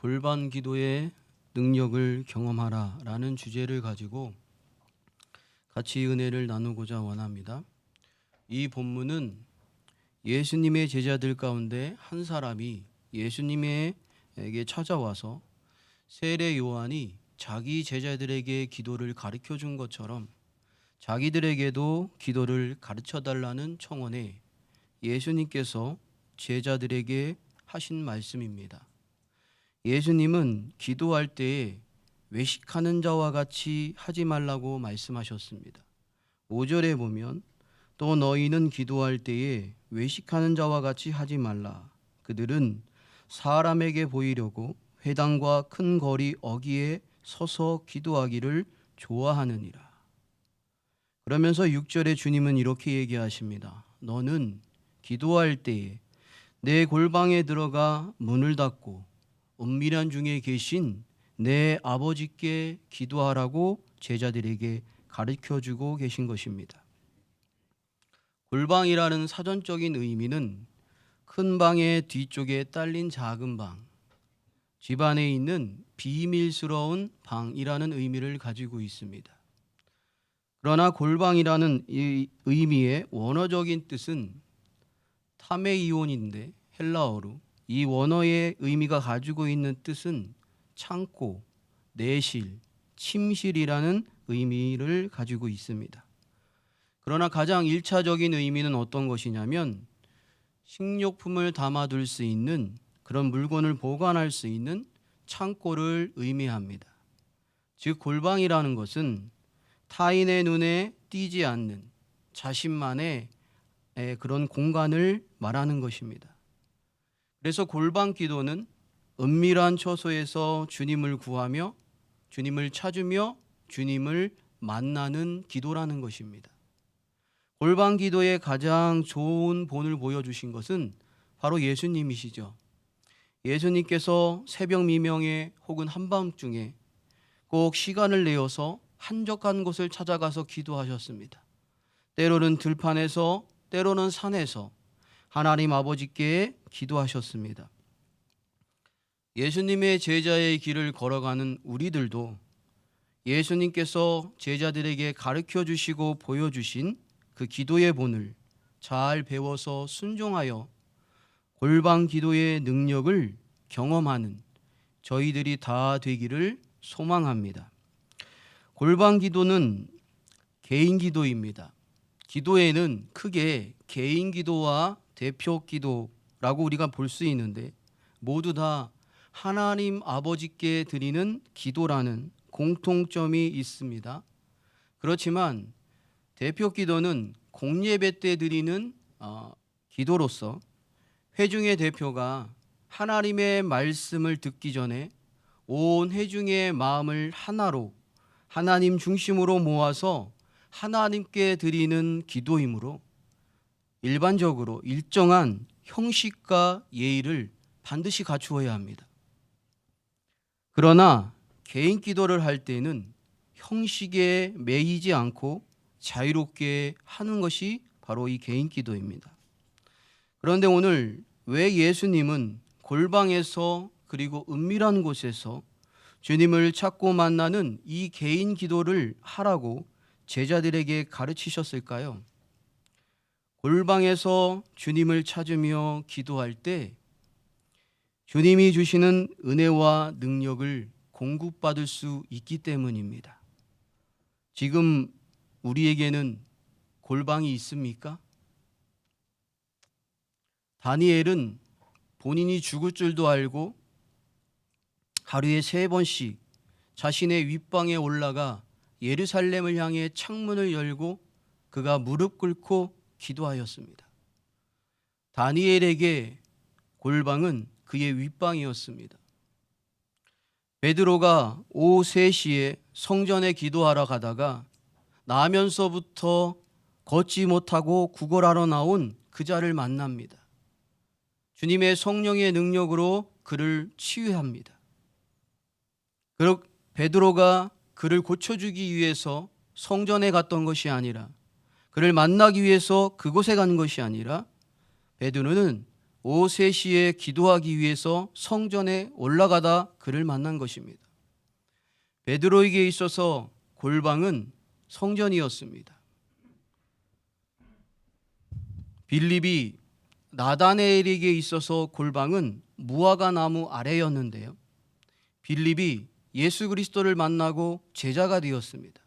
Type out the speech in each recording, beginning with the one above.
골반 기도의 능력을 경험하라 라는 주제를 가지고 같이 은혜를 나누고자 원합니다. 이 본문은 예수님의 제자들 가운데 한 사람이 예수님에게 찾아와서 세례 요한이 자기 제자들에게 기도를 가르쳐 준 것처럼 자기들에게도 기도를 가르쳐 달라는 청원에 예수님께서 제자들에게 하신 말씀입니다. 예수님은 기도할 때에 외식하는 자와 같이 하지 말라고 말씀하셨습니다. 5절에 보면 또 너희는 기도할 때에 외식하는 자와 같이 하지 말라. 그들은 사람에게 보이려고 회당과 큰 거리 어귀에 서서 기도하기를 좋아하느니라. 그러면서 6절에 주님은 이렇게 얘기하십니다. 너는 기도할 때에 내 골방에 들어가 문을 닫고 은밀한 중에 계신 내 아버지께 기도하라고 제자들에게 가르쳐주고 계신 것입니다. 골방이라는 사전적인 의미는 큰 방의 뒤쪽에 딸린 작은 방, 집 안에 있는 비밀스러운 방이라는 의미를 가지고 있습니다. 그러나 골방이라는 이 의미의 원어적인 뜻은 타메이온인데 헬라어로 이 원어의 의미가 가지고 있는 뜻은 창고, 내실, 침실이라는 의미를 가지고 있습니다. 그러나 가장 1차적인 의미는 어떤 것이냐면 식료품을 담아둘 수 있는 그런 물건을 보관할 수 있는 창고를 의미합니다. 즉 골방이라는 것은 타인의 눈에 띄지 않는 자신만의 그런 공간을 말하는 것입니다. 그래서 골방 기도는 은밀한 처소에서 주님을 구하며 주님을 찾으며 주님을 만나는 기도라는 것입니다. 골방 기도의 가장 좋은 본을 보여주신 것은 바로 예수님이시죠. 예수님께서 새벽 미명에 혹은 한밤중에 꼭 시간을 내어서 한적한 곳을 찾아가서 기도하셨습니다. 때로는 들판에서 때로는 산에서 하나님 아버지께 기도하셨습니다. 예수님의 제자의 길을 걸어가는 우리들도 예수님께서 제자들에게 가르쳐 주시고 보여주신 그 기도의 본을 잘 배워서 순종하여 골방 기도의 능력을 경험하는 저희들이 다 되기를 소망합니다. 골방 기도는 개인 기도입니다. 기도에는 크게 개인 기도와 대표 기도라고 우리가 볼 수 있는데 모두 다 하나님 아버지께 드리는 기도라는 공통점이 있습니다. 그렇지만 대표 기도는 공예배 때 드리는 기도로서 회중의 대표가 하나님의 말씀을 듣기 전에 온 회중의 마음을 하나로 하나님 중심으로 모아서 하나님께 드리는 기도이므로 일반적으로 일정한 형식과 예의를 반드시 갖추어야 합니다. 그러나 개인 기도를 할 때는 형식에 매이지 않고 자유롭게 하는 것이 바로 이 개인 기도입니다. 그런데 오늘 왜 예수님은 골방에서 그리고 은밀한 곳에서 주님을 찾고 만나는 이 개인 기도를 하라고 제자들에게 가르치셨을까요? 골방에서 주님을 찾으며 기도할 때 주님이 주시는 은혜와 능력을 공급받을 수 있기 때문입니다. 지금 우리에게는 골방이 있습니까? 다니엘은 본인이 죽을 줄도 알고 하루에 3번씩 자신의 윗방에 올라가 예루살렘을 향해 창문을 열고 그가 무릎 꿇고 기도하였습니다. 다니엘에게 골방은 그의 윗방이었습니다. 베드로가 오후 3시에 성전에 기도하러 가다가 나면서부터 걷지 못하고 구걸하러 나온 그자를 만납니다. 주님의 성령의 능력으로 그를 치유합니다. 그리고 베드로가 그를 고쳐주기 위해서 성전에 갔던 것이 아니라 그를 만나기 위해서 그곳에 간 것이 아니라 베드로는 오후 3시에 기도하기 위해서 성전에 올라가다 그를 만난 것입니다. 베드로에게 있어서 골방은 성전이었습니다. 빌립이 나다나엘에게 있어서 골방은 무화과 나무 아래였는데요. 빌립이 예수 그리스도를 만나고 제자가 되었습니다.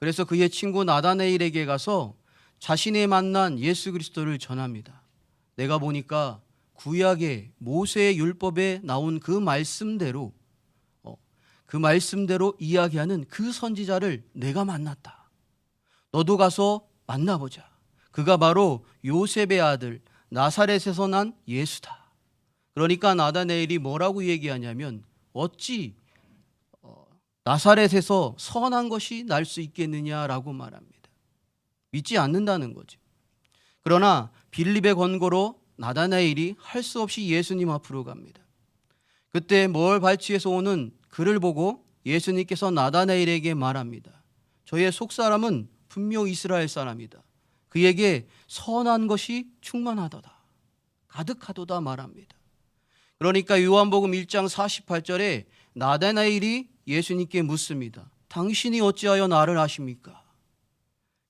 그래서 그의 친구 나다나엘에게 가서 자신이 만난 예수 그리스도를 전합니다. 내가 보니까 구약의 모세의 율법에 나온 그 말씀대로 이야기하는 그 선지자를 내가 만났다. 너도 가서 만나보자. 그가 바로 요셉의 아들 나사렛에서 난 예수다. 그러니까 나다나엘이 뭐라고 얘기하냐면 어찌 나사렛에서 선한 것이 날 수 있겠느냐라고 말합니다. 믿지 않는다는 거죠. 그러나 빌립의 권고로 나다나엘이 할 수 없이 예수님 앞으로 갑니다. 그때 멀 발치에서 오는 그를 보고 예수님께서 나다나엘에게 말합니다. 저의 속사람은 분명 이스라엘 사람이다. 그에게 선한 것이 충만하도다. 가득하도다 말합니다. 그러니까 요한복음 1장 48절에 나다나엘이 예수님께 묻습니다. 당신이 어찌하여 나를 아십니까?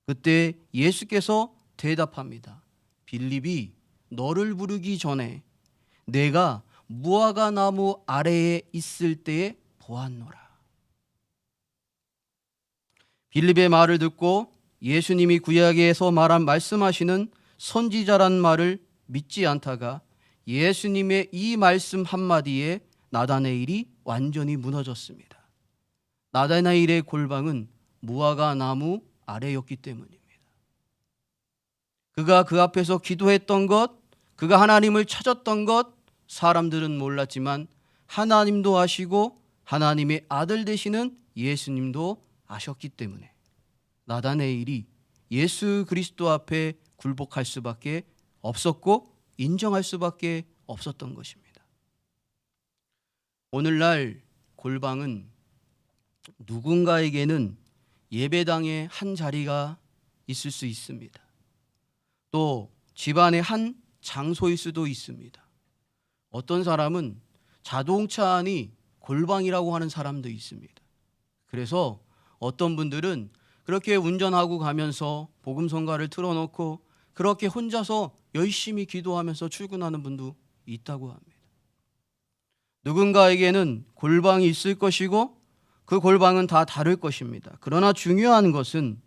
그때 예수께서 대답합니다. 빌립이 너를 부르기 전에 내가 무화과 나무 아래에 있을 때에 보았노라. 빌립의 말을 듣고 예수님이 구약에서 말씀하시는 선지자란 말을 믿지 않다가 예수님의 이 말씀 한마디에 나다나엘이 완전히 무너졌습니다. 나다나엘의 골방은 무화과 나무 아래였기 때문입니다. 그가 그 앞에서 기도했던 것, 그가 하나님을 찾았던 것, 사람들은 몰랐지만 하나님도 아시고 하나님의 아들 되시는 예수님도 아셨기 때문에 나다나엘이 예수 그리스도 앞에 굴복할 수밖에 없었고 인정할 수밖에 없었던 것입니다. 오늘날 골방은 누군가에게는 예배당의 한 자리가 있을 수 있습니다. 또 집안의 한 장소일 수도 있습니다. 어떤 사람은 자동차 안이 골방이라고 하는 사람도 있습니다. 그래서 어떤 분들은 그렇게 운전하고 가면서 복음성가를 틀어놓고 그렇게 혼자서 열심히 기도하면서 출근하는 분도 있다고 합니다. 누군가에게는 골방이 있을 것이고 그 골방은 다 다를 것입니다. 그러나 중요한 것은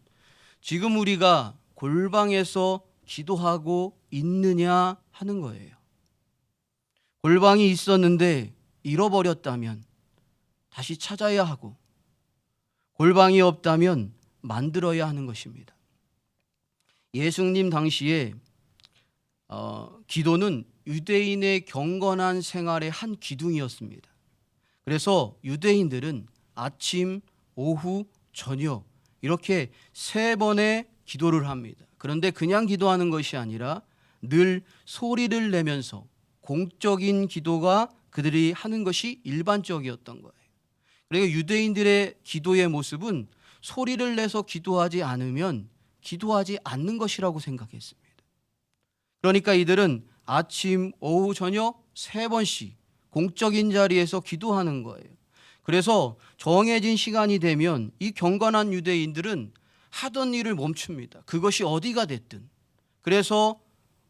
지금 우리가 골방에서 기도하고 있느냐 하는 거예요. 골방이 있었는데 잃어버렸다면 다시 찾아야 하고 골방이 없다면 만들어야 하는 것입니다. 예수님 당시에 기도는 유대인의 경건한 생활의 한 기둥이었습니다. 그래서 유대인들은 아침, 오후, 저녁 이렇게 3번의 기도를 합니다. 그런데 그냥 기도하는 것이 아니라 늘 소리를 내면서 공적인 기도가 그들이 하는 것이 일반적이었던 거예요. 그러니까 유대인들의 기도의 모습은 소리를 내서 기도하지 않으면 기도하지 않는 것이라고 생각했습니다. 그러니까 이들은 아침, 오후, 저녁 3번씩 공적인 자리에서 기도하는 거예요. 그래서 정해진 시간이 되면 이 경건한 유대인들은 하던 일을 멈춥니다. 그것이 어디가 됐든. 그래서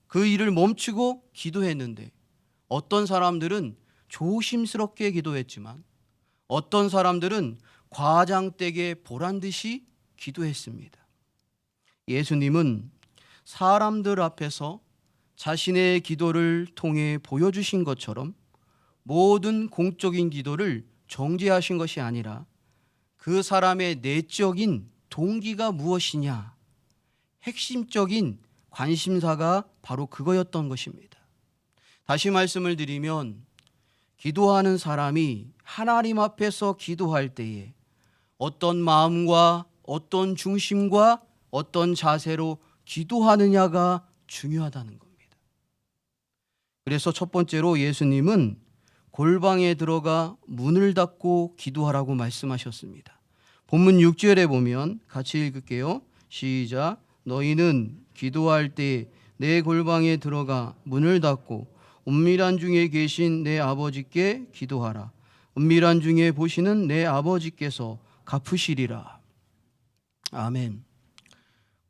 그 일을 멈추고 기도했는데 어떤 사람들은 조심스럽게 기도했지만 어떤 사람들은 과장되게 보란 듯이 기도했습니다. 예수님은 사람들 앞에서 자신의 기도를 통해 보여주신 것처럼 모든 공적인 기도를 정죄하신 것이 아니라 그 사람의 내적인 동기가 무엇이냐, 핵심적인 관심사가 바로 그거였던 것입니다. 다시 말씀을 드리면 기도하는 사람이 하나님 앞에서 기도할 때에 어떤 마음과 어떤 중심과 어떤 자세로 기도하느냐가 중요하다는 겁니다. 그래서 첫 번째로 예수님은 골방에 들어가 문을 닫고 기도하라고 말씀하셨습니다. 본문 6절에 보면 같이 읽을게요. 시작. 너희는 기도할 때 내 골방에 들어가 문을 닫고 은밀한 중에 계신 내 아버지께 기도하라. 은밀한 중에 보시는 내 아버지께서 갚으시리라. 아멘.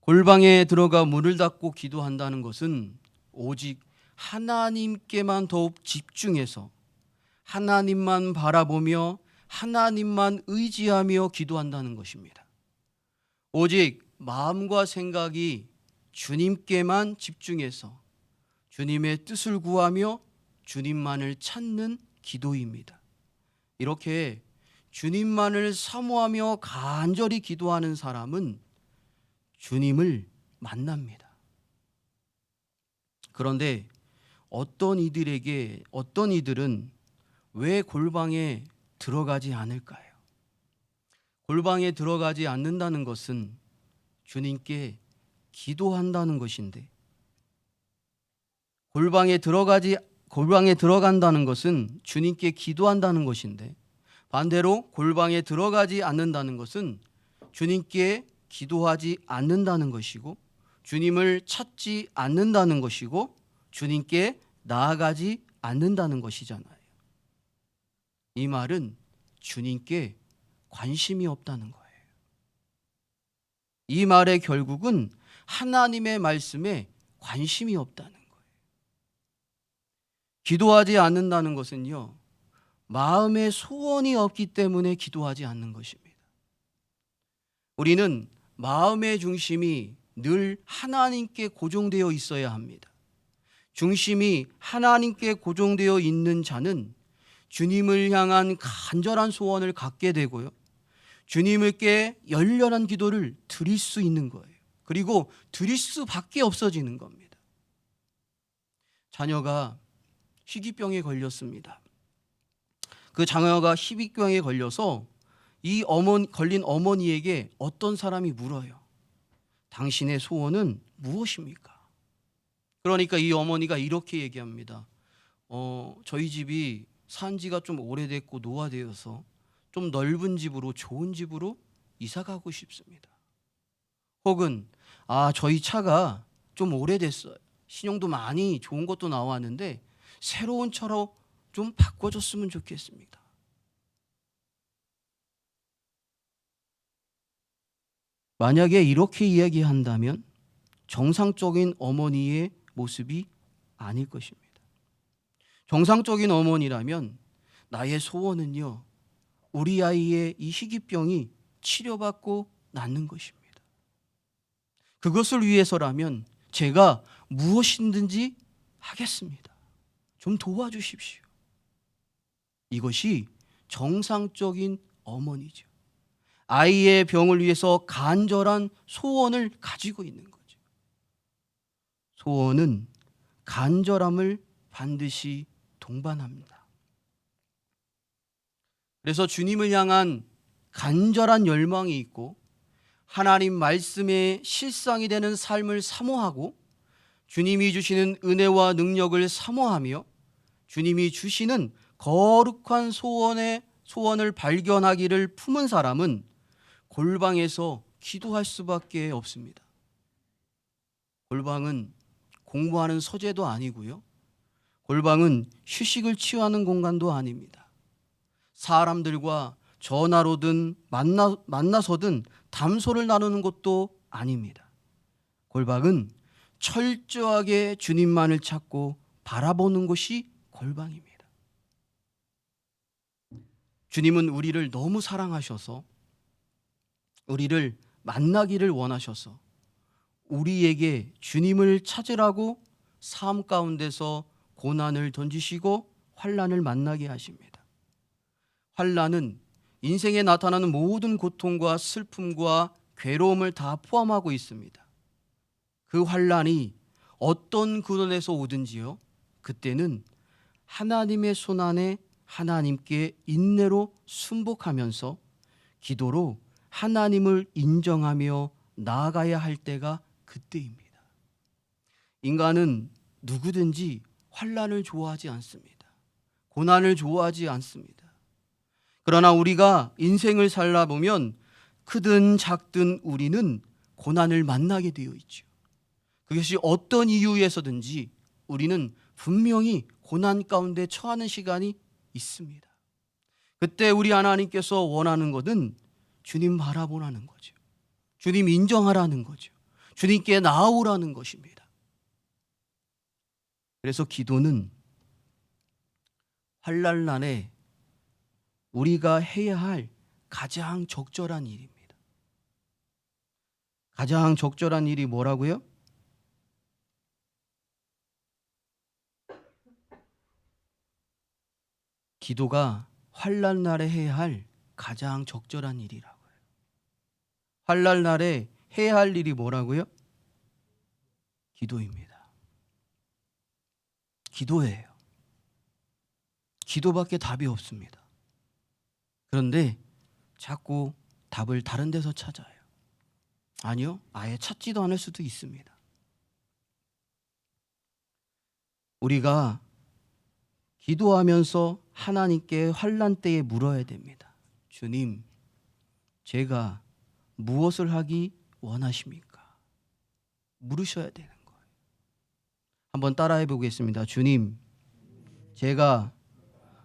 골방에 들어가 문을 닫고 기도한다는 것은 오직 하나님께만 더욱 집중해서 하나님만 바라보며 하나님만 의지하며 기도한다는 것입니다. 오직 마음과 생각이 주님께만 집중해서 주님의 뜻을 구하며 주님만을 찾는 기도입니다. 이렇게 주님만을 사모하며 간절히 기도하는 사람은 주님을 만납니다. 그런데 어떤 이들은 왜 골방에 들어가지 않을까요? 골방에 들어가지 않는다는 것은 주님께 기도한다는 것인데, 골방에 들어간다는 것은 주님께 기도한다는 것인데, 반대로 골방에 들어가지 않는다는 것은 주님께 기도하지 않는다는 것이고, 주님을 찾지 않는다는 것이고, 주님께 나아가지 않는다는 것이잖아요. 이 말은 주님께 관심이 없다는 거예요. 이 말의 결국은 하나님의 말씀에 관심이 없다는 거예요. 기도하지 않는다는 것은요, 마음에 소원이 없기 때문에 기도하지 않는 것입니다. 우리는 마음의 중심이 늘 하나님께 고정되어 있어야 합니다. 중심이 하나님께 고정되어 있는 자는 주님을 향한 간절한 소원을 갖게 되고요, 주님께 열렬한 기도를 드릴 수 있는 거예요. 그리고 드릴 수밖에 없어지는 겁니다. 자녀가 희귀병에 걸렸습니다. 그 자녀가 희귀병에 걸려서 걸린 어머니에게 어떤 사람이 물어요. 당신의 소원은 무엇입니까? 그러니까 이 어머니가 이렇게 얘기합니다. 저희 집이 산 지가 좀 오래됐고 노화되어서 좀 넓은 집으로, 좋은 집으로 이사 가고 싶습니다. 혹은 저희 차가 좀 오래됐어요. 신용도 많이 좋은 것도 나왔는데 새로운 차로 좀 바꿔줬으면 좋겠습니다. 만약에 이렇게 이야기한다면 정상적인 어머니의 모습이 아닐 것입니다. 정상적인 어머니라면 나의 소원은요, 우리 아이의 이 희귀병이 치료받고 낫는 것입니다. 그것을 위해서라면 제가 무엇이든지 하겠습니다. 좀 도와주십시오. 이것이 정상적인 어머니죠. 아이의 병을 위해서 간절한 소원을 가지고 있는 거죠. 소원은 간절함을 반드시 동반합니다. 그래서 주님을 향한 간절한 열망이 있고 하나님 말씀의 실상이 되는 삶을 사모하고 주님이 주시는 은혜와 능력을 사모하며 주님이 주시는 거룩한 소원을 발견하기를 품은 사람은 골방에서 기도할 수밖에 없습니다. 골방은 공부하는 서재도 아니고요, 골방은 휴식을 취하는 공간도 아닙니다. 사람들과 전화로든 만나서든 담소를 나누는 것도 아닙니다. 골방은 철저하게 주님만을 찾고 바라보는 곳이 골방입니다. 주님은 우리를 너무 사랑하셔서 우리를 만나기를 원하셔서 우리에게 주님을 찾으라고 삶 가운데서 고난을 던지시고 환난을 만나게 하십니다. 환난은 인생에 나타나는 모든 고통과 슬픔과 괴로움을 다 포함하고 있습니다. 그 환난이 어떤 근원에서 오든지요, 그때는 하나님의 손 안에 하나님께 인내로 순복하면서 기도로 하나님을 인정하며 나아가야 할 때가 그때입니다. 인간은 누구든지 환난을 좋아하지 않습니다. 고난을 좋아하지 않습니다. 그러나 우리가 인생을 살다 보면 크든 작든 우리는 고난을 만나게 되어 있죠. 그것이 어떤 이유에서든지 우리는 분명히 고난 가운데 처하는 시간이 있습니다. 그때 우리 하나님께서 원하는 것은 주님 바라보라는 거죠. 주님 인정하라는 거죠. 주님께 나아오라는 것입니다. 그래서 기도는 환난날에 우리가 해야 할 가장 적절한 일입니다. 가장 적절한 일이 뭐라고요? 기도가 환난날에 해야 할 가장 적절한 일이라고요. 환난날에 해야 할 일이 뭐라고요? 기도입니다. 기도예요. 기도밖에 답이 없습니다. 그런데 자꾸 답을 다른 데서 찾아요. 아니요, 아예 찾지도 않을 수도 있습니다. 우리가 기도하면서 하나님께 환난 때에 물어야 됩니다. 주님, 제가 무엇을 하기 원하십니까? 물으셔야 되는 거예요. 한번 따라해 보겠습니다. 주님, 제가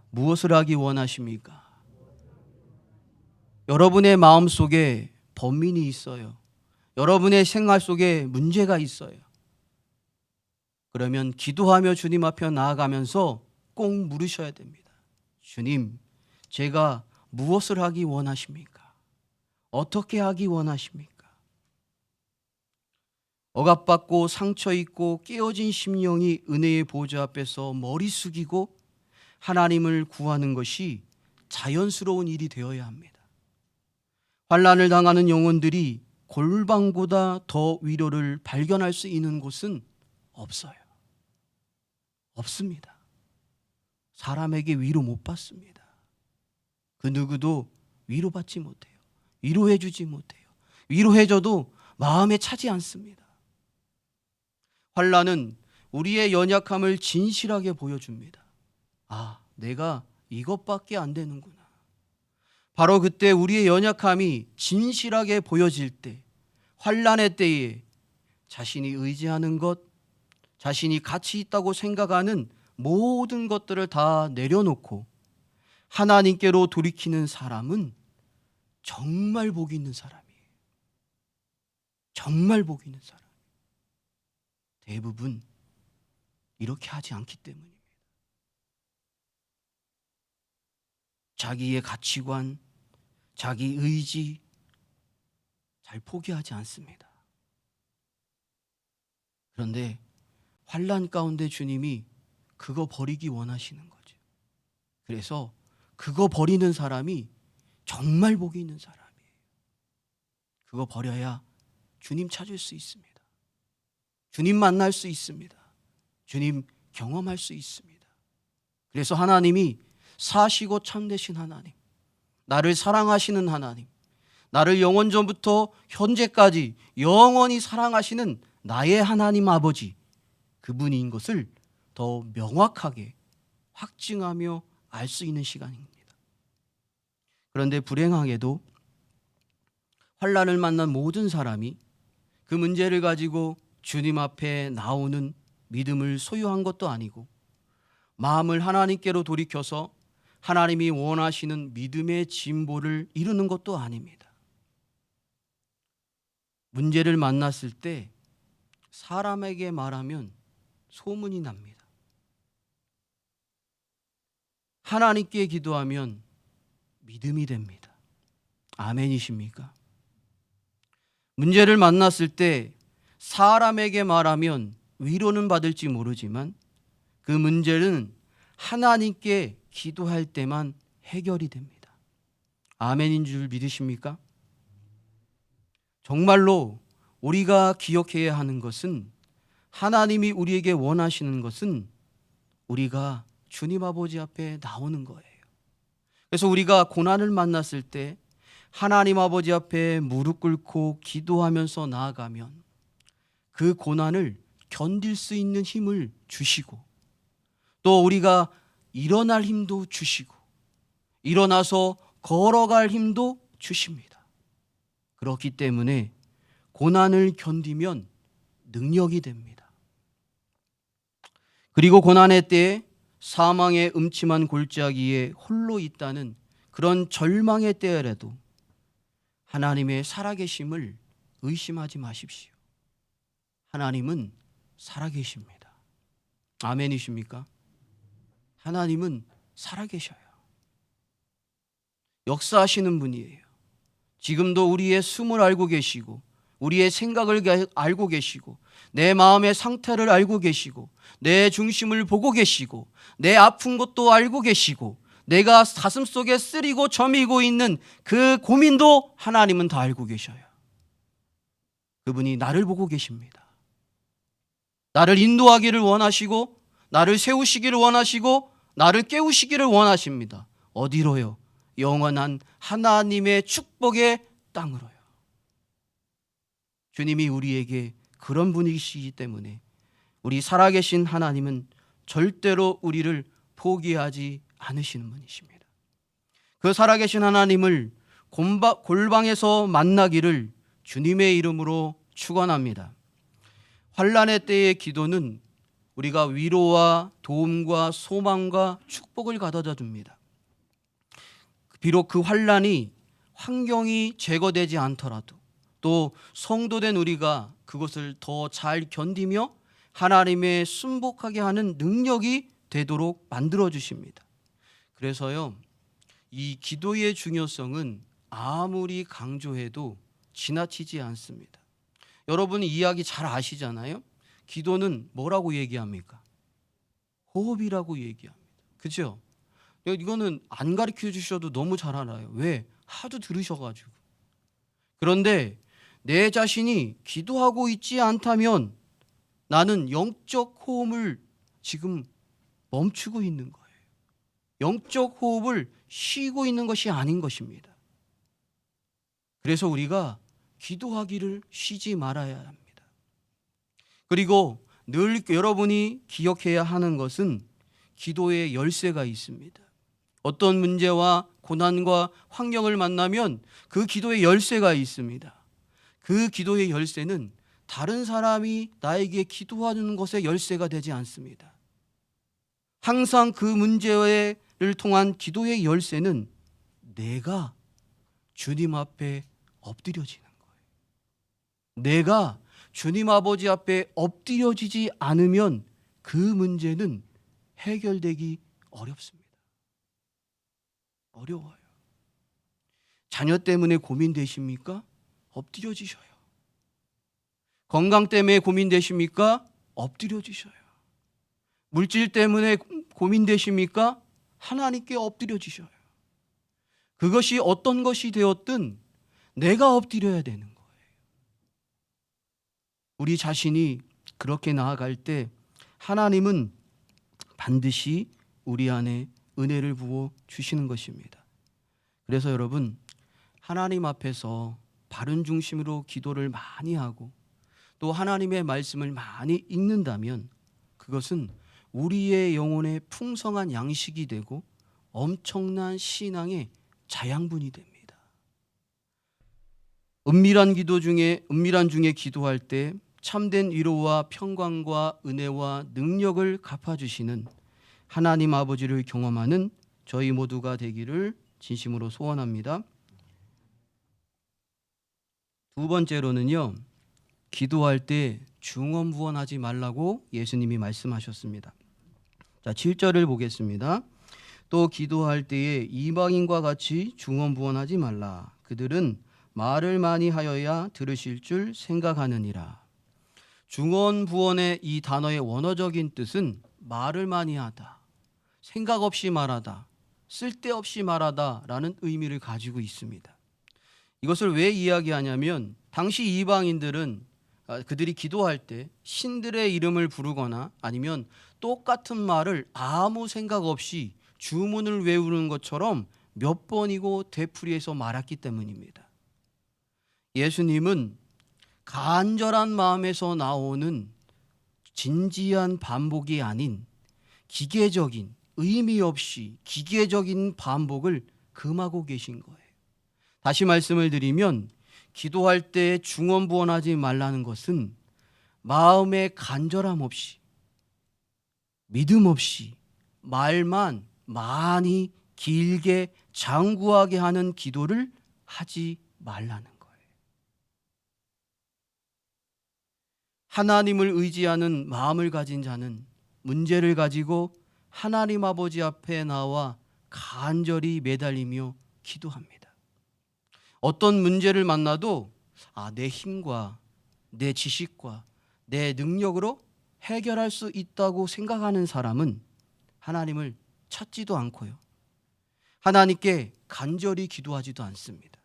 무엇을 하기 원하십니까? 여러분의 마음속에 번민이 있어요. 여러분의 생활 속에 문제가 있어요. 그러면 기도하며 주님 앞에 나아가면서 꼭 물으셔야 됩니다. 주님, 제가 무엇을 하기 원하십니까? 어떻게 하기 원하십니까? 억압받고 상처 있고 깨어진 심령이 은혜의 보좌 앞에서 머리 숙이고 하나님을 구하는 것이 자연스러운 일이 되어야 합니다. 환난을 당하는 영혼들이 골방보다 더 위로를 발견할 수 있는 곳은 없어요. 없습니다. 사람에게 위로 못 받습니다. 그 누구도 위로받지 못해요. 위로해주지 못해요. 위로해줘도 마음에 차지 않습니다. 환난은 우리의 연약함을 진실하게 보여줍니다. 아, 내가 이것밖에 안 되는구나. 바로 그때 우리의 연약함이 진실하게 보여질 때, 환난의 때에 자신이 의지하는 것, 자신이 가치 있다고 생각하는 모든 것들을 다 내려놓고 하나님께로 돌이키는 사람은 정말 복 있는 사람이에요. 정말 복 있는 사람. 대부분 이렇게 하지 않기 때문입니다. 자기의 가치관, 자기 의지 잘 포기하지 않습니다. 그런데 환난 가운데 주님이 그거 버리기 원하시는 거죠. 그래서 그거 버리는 사람이 정말 복이 있는 사람이에요. 그거 버려야 주님 찾을 수 있습니다. 주님 만날 수 있습니다. 주님 경험할 수 있습니다. 그래서 하나님이 사시고 참되신 하나님, 나를 사랑하시는 하나님, 나를 영원 전부터 현재까지 영원히 사랑하시는 나의 하나님 아버지, 그분인 것을 더 명확하게 확증하며 알 수 있는 시간입니다. 그런데 불행하게도 환난을 만난 모든 사람이 그 문제를 가지고 주님 앞에 나오는 믿음을 소유한 것도 아니고 마음을 하나님께로 돌이켜서 하나님이 원하시는 믿음의 진보를 이루는 것도 아닙니다. 문제를 만났을 때 사람에게 말하면 소문이 납니다. 하나님께 기도하면 믿음이 됩니다. 아멘이십니까? 문제를 만났을 때 사람에게 말하면 위로는 받을지 모르지만 그 문제는 하나님께 기도할 때만 해결이 됩니다. 아멘인 줄 믿으십니까? 정말로 우리가 기억해야 하는 것은 하나님이 우리에게 원하시는 것은 우리가 주님 아버지 앞에 나오는 거예요. 그래서 우리가 고난을 만났을 때 하나님 아버지 앞에 무릎 꿇고 기도하면서 나아가면 그 고난을 견딜 수 있는 힘을 주시고 또 우리가 일어날 힘도 주시고 일어나서 걸어갈 힘도 주십니다. 그렇기 때문에 고난을 견디면 능력이 됩니다. 그리고 고난의 때에 사망의 음침한 골짜기에 홀로 있다는 그런 절망의 때에라도 하나님의 살아계심을 의심하지 마십시오. 하나님은 살아계십니다. 아멘이십니까? 하나님은 살아계셔요. 역사하시는 분이에요. 지금도 우리의 숨을 알고 계시고 우리의 생각을 알고 계시고 내 마음의 상태를 알고 계시고 내 중심을 보고 계시고 내 아픈 것도 알고 계시고 내가 가슴속에 쓰리고 저미고 있는 그 고민도 하나님은 다 알고 계셔요. 그분이 나를 보고 계십니다. 나를 인도하기를 원하시고 나를 세우시기를 원하시고 나를 깨우시기를 원하십니다. 어디로요? 영원한 하나님의 축복의 땅으로요. 주님이 우리에게 그런 분이시기 때문에 우리 살아계신 하나님은 절대로 우리를 포기하지 않으시는 분이십니다. 그 살아계신 하나님을 골방에서 만나기를 주님의 이름으로 축원합니다. 환난의 때의 기도는 우리가 위로와 도움과 소망과 축복을 가져다 줍니다. 비록 그 환난이 환경이 제거되지 않더라도 또 성도된 우리가 그것을 더 잘 견디며 하나님의 순복하게 하는 능력이 되도록 만들어 주십니다. 그래서요, 이 기도의 중요성은 아무리 강조해도 지나치지 않습니다. 여러분이 이야기 잘 아시잖아요. 기도는 뭐라고 얘기합니까? 호흡이라고 얘기합니다. 그죠? 이거는 안 가르쳐 주셔도 너무 잘 알아요. 왜? 하도 들으셔가지고. 그런데 내 자신이 기도하고 있지 않다면 나는 영적 호흡을 지금 멈추고 있는 거예요. 영적 호흡을 쉬고 있는 것이 아닌 것입니다. 그래서 우리가 기도하기를 쉬지 말아야 합니다. 그리고 늘 여러분이 기억해야 하는 것은 기도의 열쇠가 있습니다. 어떤 문제와 고난과 환경을 만나면 그 기도의 열쇠가 있습니다. 그 기도의 열쇠는 다른 사람이 나에게 기도하는 것의 열쇠가 되지 않습니다. 항상 그 문제를 통한 기도의 열쇠는 내가 주님 앞에 엎드려지는 거예요. 내가 주님 아버지 앞에 엎드려지지 않으면 그 문제는 해결되기 어렵습니다. 어려워요. 자녀 때문에 고민되십니까? 엎드려지셔요. 건강 때문에 고민되십니까? 엎드려지셔요. 물질 때문에 고민되십니까? 하나님께 엎드려지셔요. 그것이 어떤 것이 되었든 내가 엎드려야 되는 거예요. 우리 자신이 그렇게 나아갈 때 하나님은 반드시 우리 안에 은혜를 부어 주시는 것입니다. 그래서 여러분, 하나님 앞에서 바른 중심으로 기도를 많이 하고 또 하나님의 말씀을 많이 읽는다면 그것은 우리의 영혼의 풍성한 양식이 되고 엄청난 신앙의 자양분이 됩니다. 은밀한 중에 기도할 때 참된 위로와 평강과 은혜와 능력을 갚아주시는 하나님 아버지를 경험하는 저희 모두가 되기를 진심으로 소원합니다. 두 번째로는요, 기도할 때 중언부언하지 말라고 예수님이 말씀하셨습니다. 자, 7절을 보겠습니다. 또 기도할 때에 이방인과 같이 중언부언하지 말라. 그들은 말을 많이 하여야 들으실 줄 생각하느니라. 중언부언의 이 단어의 원어적인 뜻은 말을 많이 하다, 생각 없이 말하다, 쓸데없이 말하다 라는 의미를 가지고 있습니다. 이것을 왜 이야기하냐면 당시 이방인들은 그들이 기도할 때 신들의 이름을 부르거나 아니면 똑같은 말을 아무 생각 없이 주문을 외우는 것처럼 몇 번이고 되풀이해서 말했기 때문입니다. 예수님은 간절한 마음에서 나오는 진지한 반복이 아닌 기계적인, 의미 없이 기계적인 반복을 금하고 계신 거예요. 다시 말씀을 드리면 기도할 때 중언부언하지 말라는 것은 마음의 간절함 없이 믿음 없이 말만 많이 길게 장구하게 하는 기도를 하지 말라는 거예요. 하나님을 의지하는 마음을 가진 자는 문제를 가지고 하나님 아버지 앞에 나와 간절히 매달리며 기도합니다. 어떤 문제를 만나도 내 힘과 내 지식과 내 능력으로 해결할 수 있다고 생각하는 사람은 하나님을 찾지도 않고요. 하나님께 간절히 기도하지도 않습니다.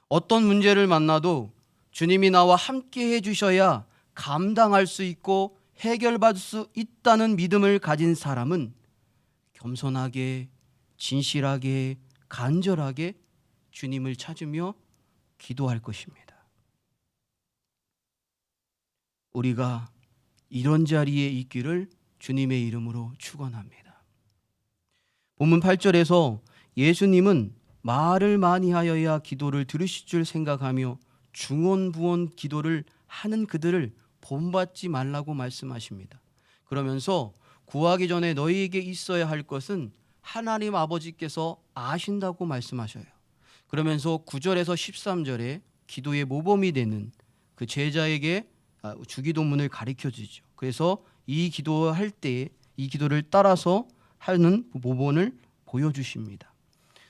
어떤 문제를 만나도 주님이 나와 함께 해주셔야 감당할 수 있고 해결받을 수 있다는 믿음을 가진 사람은 겸손하게, 진실하게, 간절하게 주님을 찾으며 기도할 것입니다. 우리가 이런 자리에 있기를 주님의 이름으로 축원합니다. 본문 8절에서 예수님은 말을 많이 하여야 기도를 들으실 줄 생각하며 중언부언 기도를 하는 그들을 본받지 말라고 말씀하십니다. 그러면서 구하기 전에 너희에게 있어야 할 것은 하나님 아버지께서 아신다고 말씀하셔요. 그러면서 9절에서 13절에 기도의 모범이 되는 그 제자에게 주기도문을 가르쳐 주죠. 그래서 이 기도할 때 이 기도를 따라서 하는 모범을 보여주십니다.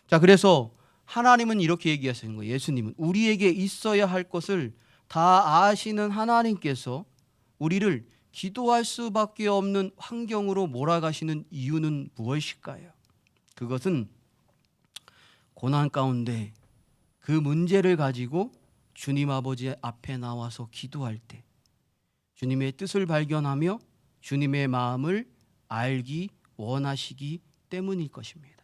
자, 그래서 하나님은 이렇게 얘기하시는 거예요. 예수님은 우리에게 있어야 할 것을 다 아시는 하나님께서 우리를 기도할 수밖에 없는 환경으로 몰아가시는 이유는 무엇일까요? 그것은 고난 가운데 그 문제를 가지고 주님 아버지 앞에 나와서 기도할 때 주님의 뜻을 발견하며 주님의 마음을 알기 원하시기 때문일 것입니다.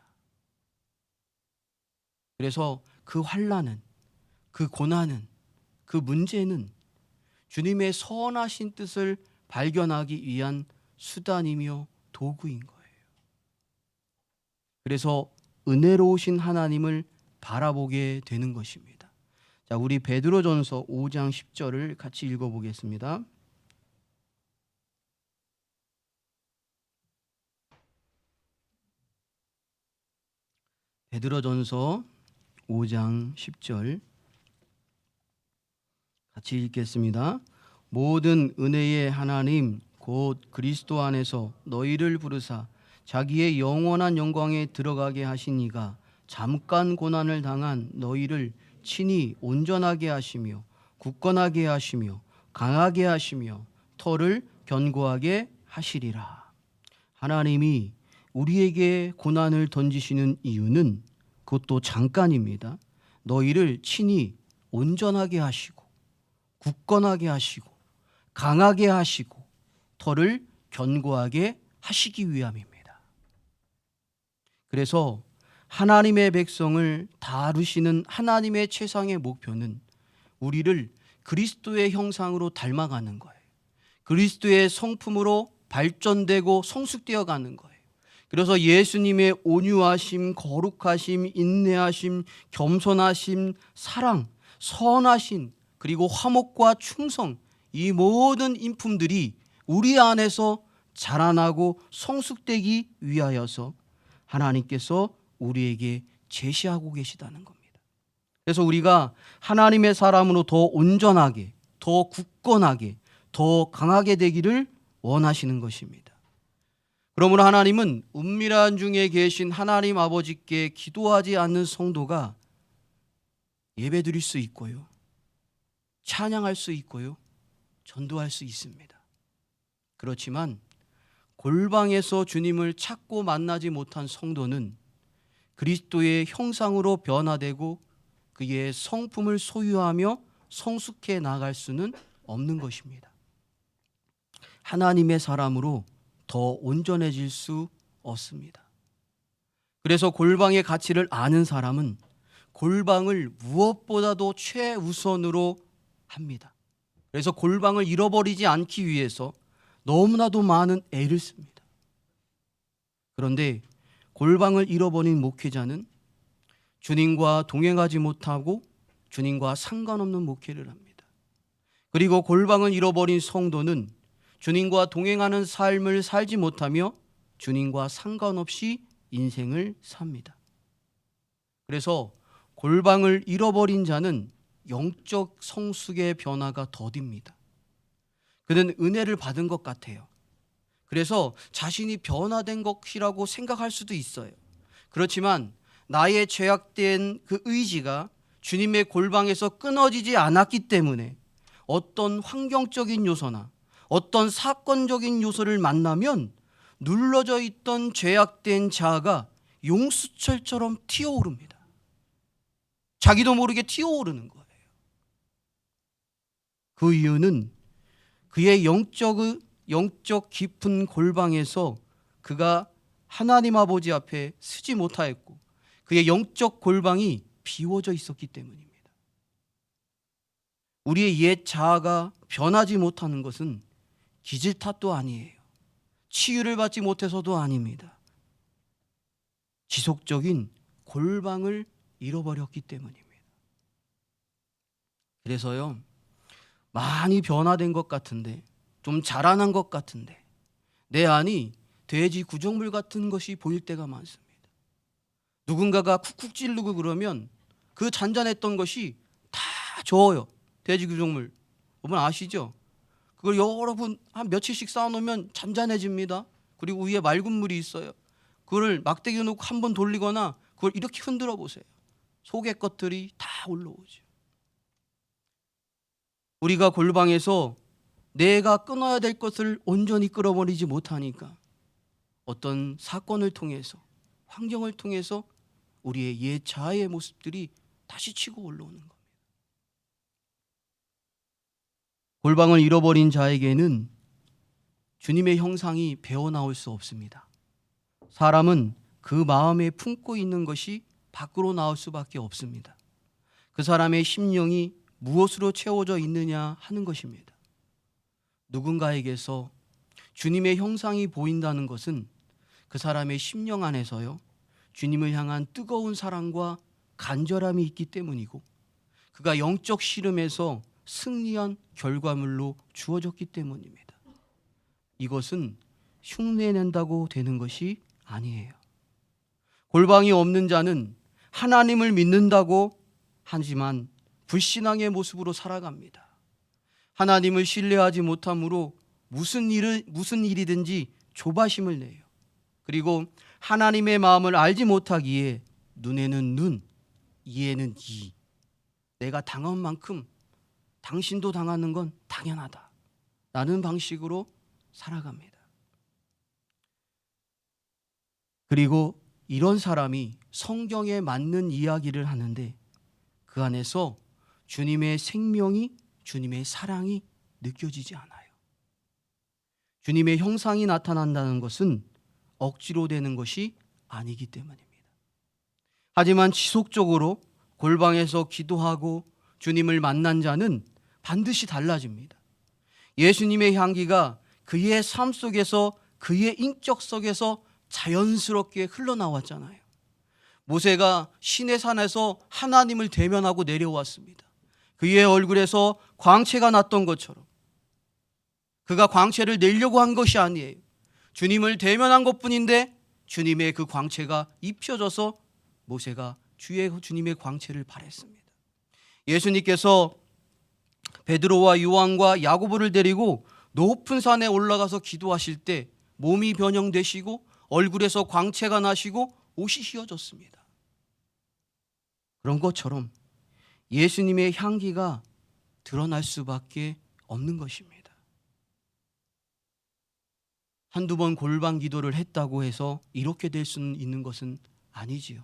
그래서 그 환난은, 그 고난은, 그 문제는 주님의 선하신 뜻을 발견하기 위한 수단이며 도구인 거예요. 그래서 은혜로우신 하나님을 바라보게 되는 것입니다. 자, 우리 베드로전서 5장 10절을 같이 읽어보겠습니다. 베드로전서 5장 10절 같이 읽겠습니다. 모든 은혜의 하나님 곧 그리스도 안에서 너희를 부르사 자기의 영원한 영광에 들어가게 하신 이가 잠깐 고난을 당한 너희를 친히 온전하게 하시며 굳건하게 하시며 강하게 하시며 터를 견고하게 하시리라. 하나님이 우리에게 고난을 던지시는 이유는 그것도 잠깐입니다. 너희를 친히 온전하게 하시고 굳건하게 하시고 강하게 하시고 터를 견고하게 하시기 위함입니다. 그래서 하나님의 백성을 다루시는 하나님의 최상의 목표는 우리를 그리스도의 형상으로 닮아가는 거예요. 그리스도의 성품으로 발전되고 성숙되어 가는 거예요. 그래서 예수님의 온유하심, 거룩하심, 인내하심, 겸손하심, 사랑, 선하심, 그리고 화목과 충성, 이 모든 인품들이 우리 안에서 자라나고 성숙되기 위하여서 하나님께서 우리에게 제시하고 계시다는 겁니다. 그래서 우리가 하나님의 사람으로 더 온전하게, 더 굳건하게, 더 강하게 되기를 원하시는 것입니다. 그러므로 하나님은 은밀한 중에 계신 하나님 아버지께 기도하지 않는 성도가 예배드릴 수 있고요, 찬양할 수 있고요, 전도할 수 있습니다. 그렇지만 골방에서 주님을 찾고 만나지 못한 성도는 그리스도의 형상으로 변화되고 그의 성품을 소유하며 성숙해 나갈 수는 없는 것입니다. 하나님의 사람으로 더 온전해질 수 없습니다. 그래서 골방의 가치를 아는 사람은 골방을 무엇보다도 최우선으로 합니다. 그래서 골방을 잃어버리지 않기 위해서 너무나도 많은 애를 씁니다. 그런데 골방을 잃어버린 목회자는 주님과 동행하지 못하고 주님과 상관없는 목회를 합니다. 그리고 골방을 잃어버린 성도는 주님과 동행하는 삶을 살지 못하며 주님과 상관없이 인생을 삽니다. 그래서 골방을 잃어버린 자는 영적 성숙의 변화가 더딥니다. 그는 은혜를 받은 것 같아요. 그래서 자신이 변화된 것이라고 생각할 수도 있어요. 그렇지만 나의 죄악된 그 의지가 주님의 골방에서 끊어지지 않았기 때문에 어떤 환경적인 요소나 어떤 사건적인 요소를 만나면 눌러져 있던 죄악된 자아가 용수철처럼 튀어오릅니다. 자기도 모르게 튀어오르는 거예요. 그 이유는 그의 영적 깊은 골방에서 그가 하나님 아버지 앞에 서지 못하였고 그의 영적 골방이 비워져 있었기 때문입니다. 우리의 옛 자아가 변하지 못하는 것은 기질 탓도 아니에요. 치유를 받지 못해서도 아닙니다. 지속적인 골방을 잃어버렸기 때문입니다. 그래서요, 많이 변화된 것 같은데, 좀 자라난 것 같은데, 내 안이 돼지 구정물 같은 것이 보일 때가 많습니다. 누군가가 쿡쿡 찌르고 그러면 그 잔잔했던 것이 다 저어요. 돼지 구정물. 여러분 아시죠? 그걸 여러분 한 며칠씩 쌓아놓으면 잔잔해집니다. 그리고 위에 맑은 물이 있어요. 그걸 막대기 놓고 한번 돌리거나 그걸 이렇게 흔들어 보세요. 속의 것들이 다 올라오죠. 우리가 골방에서 내가 끊어야 될 것을 온전히 끌어버리지 못하니까 어떤 사건을 통해서 환경을 통해서 우리의 옛 자아의 모습들이 다시 치고 올라오는 겁니다. 골방을 잃어버린 자에게는 주님의 형상이 배어나올 수 없습니다. 사람은 그 마음에 품고 있는 것이 밖으로 나올 수밖에 없습니다. 그 사람의 심령이 무엇으로 채워져 있느냐 하는 것입니다. 누군가에게서 주님의 형상이 보인다는 것은 그 사람의 심령 안에서요, 주님을 향한 뜨거운 사랑과 간절함이 있기 때문이고 그가 영적 씨름에서 승리한 결과물로 주어졌기 때문입니다. 이것은 흉내낸다고 되는 것이 아니에요. 골방이 없는 자는 하나님을 믿는다고 하지만 불신앙의 모습으로 살아갑니다. 하나님을 신뢰하지 못함으로 무슨 일이든지 조바심을 내요. 그리고 하나님의 마음을 알지 못하기에 눈에는 눈, 이에는 이. 내가 당한 만큼 당신도 당하는 건 당연하다 라는 방식으로 살아갑니다. 그리고 이런 사람이 성경에 맞는 이야기를 하는데 그 안에서 주님의 생명이, 주님의 사랑이 느껴지지 않아요. 주님의 형상이 나타난다는 것은 억지로 되는 것이 아니기 때문입니다. 하지만 지속적으로 골방에서 기도하고 주님을 만난 자는 반드시 달라집니다. 예수님의 향기가 그의 삶 속에서, 그의 인격 속에서 자연스럽게 흘러나왔잖아요. 모세가 시내산에서 하나님을 대면하고 내려왔습니다. 그의 얼굴에서 광채가 났던 것처럼 그가 광채를 내려고 한 것이 아니에요. 주님을 대면한 것뿐인데 주님의 그 광채가 입혀져서 모세가 주님의 광채를 발했습니다. 예수님께서 베드로와 요한과 야고보를 데리고 높은 산에 올라가서 기도하실 때 몸이 변형되시고 얼굴에서 광채가 나시고 옷이 휘어졌습니다. 그런 것처럼 예수님의 향기가 드러날 수밖에 없는 것입니다. 한두 번 골방 기도를 했다고 해서 이렇게 될 수 있는 것은 아니지요.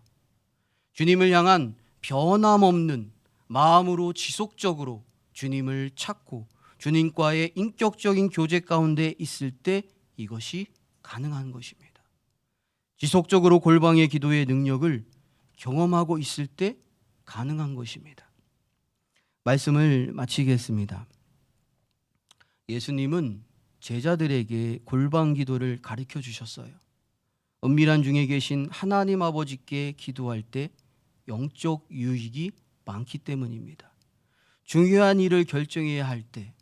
주님을 향한 변함없는 마음으로 지속적으로 주님을 찾고 주님과의 인격적인 교제 가운데 있을 때 이것이 가능한 것입니다. 지속적으로 골방의 기도의 능력을 경험하고 있을 때 가능한 것입니다. 말씀을 마치겠습니다. 예수님은 제자들에게 골방 기도를 가르쳐 주셨어요. 은밀한 중에 계신 하나님 아버지께 기도할 때 영적 유익이 많기 때문입니다. 중요한 일을 결정해야 할 때,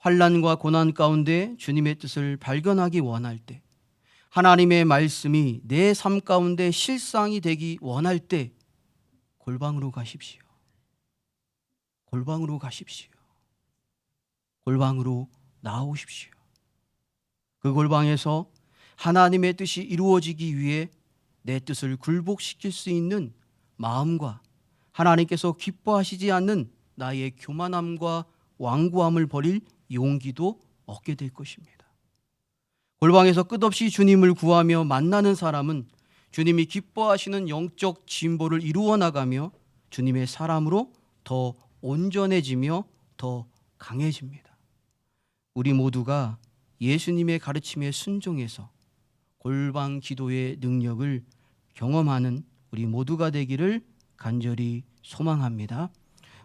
환난과 고난 가운데 주님의 뜻을 발견하기 원할 때, 하나님의 말씀이 내 삶 가운데 실상이 되기 원할 때 골방으로 가십시오. 골방으로 가십시오. 골방으로 나오십시오. 그 골방에서 하나님의 뜻이 이루어지기 위해 내 뜻을 굴복시킬 수 있는 마음과 하나님께서 기뻐하시지 않는 나의 교만함과 완고함을 버릴 용기도 얻게 될 것입니다. 골방에서 끝없이 주님을 구하며 만나는 사람은 주님이 기뻐하시는 영적 진보를 이루어 나가며 주님의 사람으로 더 온전해지며 더 강해집니다. 우리 모두가 예수님의 가르침에 순종해서 골방 기도의 능력을 경험하는 우리 모두가 되기를 간절히 소망합니다.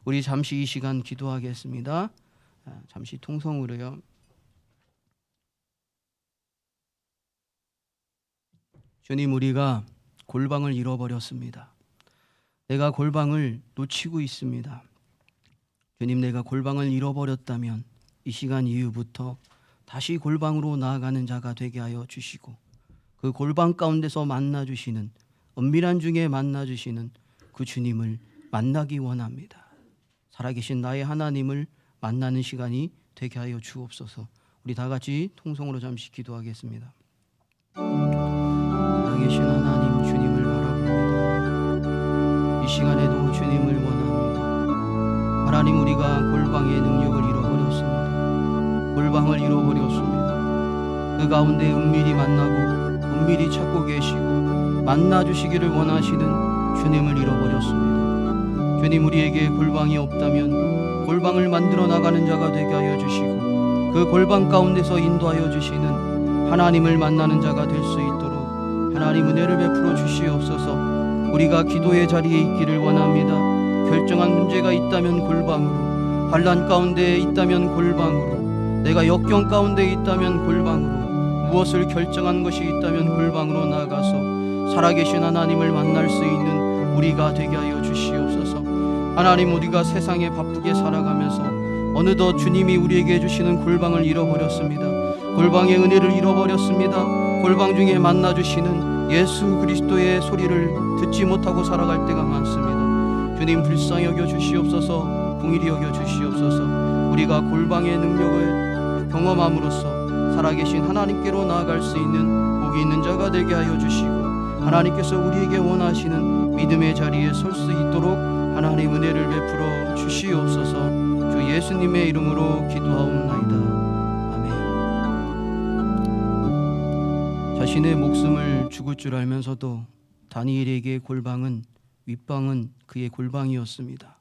우리 잠시 이 시간 기도하겠습니다. 잠시 통성으로요. 주님, 우리가 골방을 잃어버렸습니다. 내가 골방을 놓치고 있습니다. 주님, 내가 골방을 잃어버렸다면 이 시간 이후부터 다시 골방으로 나아가는 자가 되게 하여 주시고, 그 골방 가운데서 만나주시는, 은밀한 중에 만나주시는 그 주님을 만나기 원합니다. 살아계신 나의 하나님을 만나는 시간이 되게 하여 주옵소서. 우리 다 같이 통성으로 잠시 기도하겠습니다. 살아계신 하나님, 주님을 바라봅니다. 이 시간에도 주님을 원합니다. 하나님, 우리가 골방의 능력을 잃어버렸습니다. 골방을 잃어버렸습니다. 그 가운데 은밀히 만나고 은밀히 찾고 계시고 만나주시기를 원하시는 주님을 잃어버렸습니다. 주님, 우리에게 골방이 없다면 골방을 만들어 나가는 자가 되게 하여 주시고, 그 골방 가운데서 인도하여 주시는 하나님을 만나는 자가 될 수 있도록 하나님 은혜를 베풀어 주시옵소서. 우리가 기도의 자리에 있기를 원합니다. 결정한 문제가 있다면 골방으로, 환난 가운데 있다면 골방으로, 내가 역경 가운데 있다면 골방으로, 무엇을 결정한 것이 있다면 골방으로 나아가서 살아계신 하나님을 만날 수 있는 우리가 되게 하여 주시옵소서. 하나님, 우리가 세상에 바쁘게 살아가면서 어느덧 주님이 우리에게 주시는 골방을 잃어버렸습니다. 골방의 은혜를 잃어버렸습니다. 골방 중에 만나주시는 예수 그리스도의 소리를 듣지 못하고 살아갈 때가 많습니다. 주님, 불쌍히 여겨 주시옵소서. 긍휼히 여겨 주시옵소서. 우리가 골방의 능력을 경험함으로써 살아계신 하나님께로 나아갈 수 있는 복이 있는 자가 되게 하여 주시고, 하나님께서 우리에게 원하시는 믿음의 자리에 설 수 있도록 하나님 은혜를 베풀어 주시옵소서. 주 예수님의 이름으로 기도하옵나이다. 아멘. 자신의 목숨을 죽을 줄 알면서도 다니엘에게 골방은, 윗방은 그의 골방이었습니다.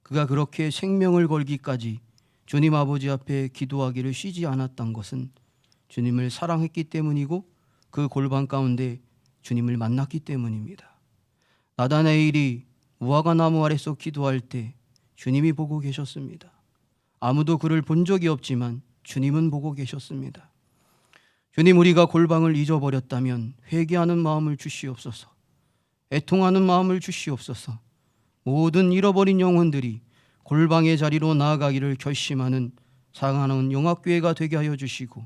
그가 그렇게 생명을 걸기까지 주님 아버지 앞에 기도하기를 쉬지 않았던 것은 주님을 사랑했기 때문이고, 그 골방 가운데 주님을 만났기 때문입니다. 나다나엘이 무화과 나무 아래서 기도할 때 주님이 보고 계셨습니다. 아무도 그를 본 적이 없지만 주님은 보고 계셨습니다. 주님, 우리가 골방을 잊어버렸다면 회개하는 마음을 주시옵소서. 애통하는 마음을 주시옵소서. 모든 잃어버린 영혼들이 골방의 자리로 나아가기를 결심하는 사랑하는 영학교회가 되게 하여 주시고,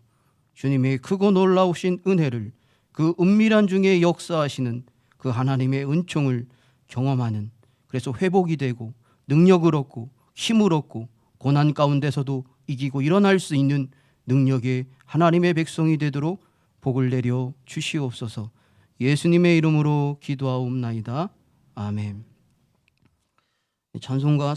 주님의 크고 놀라우신 은혜를, 그 은밀한 중에 역사하시는 그 하나님의 은총을 경험하는, 그래서 회복이 되고 능력을 얻고 힘을 얻고 고난 가운데서도 이기고 일어날 수 있는 능력의 하나님의 백성이 되도록 복을 내려 주시옵소서. 예수님의 이름으로 기도하옵나이다. 아멘. 찬송가